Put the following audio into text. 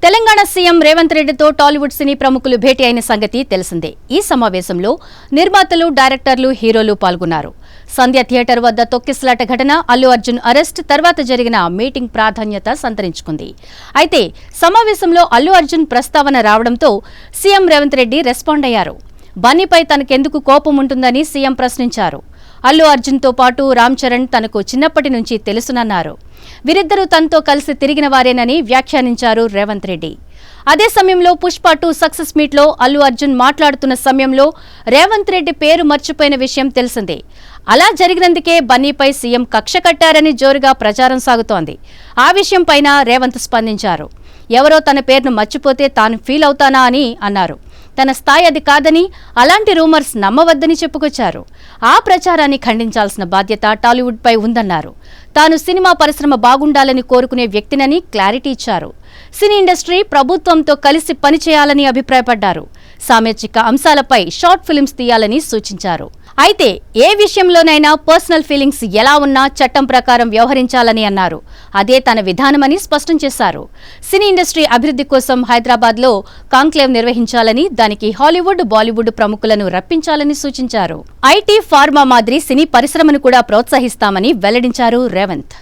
Telangana CM Revanth రెడ్డితో టాలీవుడ్ సినీ ప్రముఖులు భేటీ అయిన సంగతి తెలిసిందే. ఈ సమావేశంలో నిర్మాతలు, డైరెక్టర్లు, హీరోలు పాల్గొన్నారు. సంధ్య థియేటర్ వద్ద తొక్కిసలాట ఘటన, అల్లు అర్జున్ అరెస్ట్ తర్వాత జరిగిన మీటింగ్ ప్రాధాన్యత సంతరించుకుంది. అయితే సమావేశంలో అల్లు అర్జున్ ప్రస్తావన రావడంతో సీఎం రేవంత్ రెడ్డి రెస్పాండ్ అయ్యారు. బన్నీపై తనకెందుకు కోపం ఉంటుందని సీఎం ప్రశ్నించారు. అల్లు అర్జున్తో పాటు రామ్ చరణ్ తనకు చిన్నప్పటి నుంచి తెలుసునన్నారు. వీరిద్దరూ తనతో కలిసి తిరిగిన వారేనని వ్యాఖ్యానించారు రేవంత్ రెడ్డి. అదే సమయంలో పుష్ప 2 సక్సెస్ మీట్లో అల్లు అర్జున్ మాట్లాడుతున్న సమయంలో రేవంత్ రెడ్డి పేరు మర్చిపోయిన విషయం తెలిసిందే. అలా జరిగినందుకే బన్నీపై సీఎం కక్ష కట్టారని జోరుగా ప్రచారం సాగుతోంది. ఆ విషయంపైన రేవంత్ స్పందించారు. ఎవరో తన పేరును మర్చిపోతే తాను ఫీల్ అవుతానా అని అన్నారు. తన స్థాయి అది కాదని, అలాంటి రూమర్స్ నమ్మవద్దని చెప్పుకొచ్చారు. ఆ ప్రచారాన్ని ఖండించాల్సిన బాధ్యత టాలీవుడ్పై ఉందన్నారు. తాను సినిమా పరిశ్రమ బాగుండాలని కోరుకునే వ్యక్తినని క్లారిటీ ఇచ్చారు. సినీ ఇండస్ట్రీ ప్రభుత్వంతో కలిసి పనిచేయాలని అభిప్రాయపడ్డారు. సామాజిక అంశాలపై షార్ట్ ఫిల్మ్స్ తీయాలని సూచించారు. అయితే ఏ విషయంలోనైనా పర్సనల్ ఫీలింగ్స్ ఎలా ఉన్నా చట్టం ప్రకారం వ్యవహరించాలని అన్నారు. అదే తన విధానమని స్పష్టం చేశారు. సినీ ఇండస్ట్రీ అభివృద్ధి కోసం హైదరాబాద్లో కాంక్లేవ్ నిర్వహించాలని, దానికి హాలీవుడ్, బాలీవుడ్ ప్రముఖులను రప్పించాలని సూచించారు. ఐటీ, ఫార్మా మాదిరి సినీ పరిశ్రమను కూడా ప్రోత్సహిస్తామని వెల్లడించారు రేవంత్.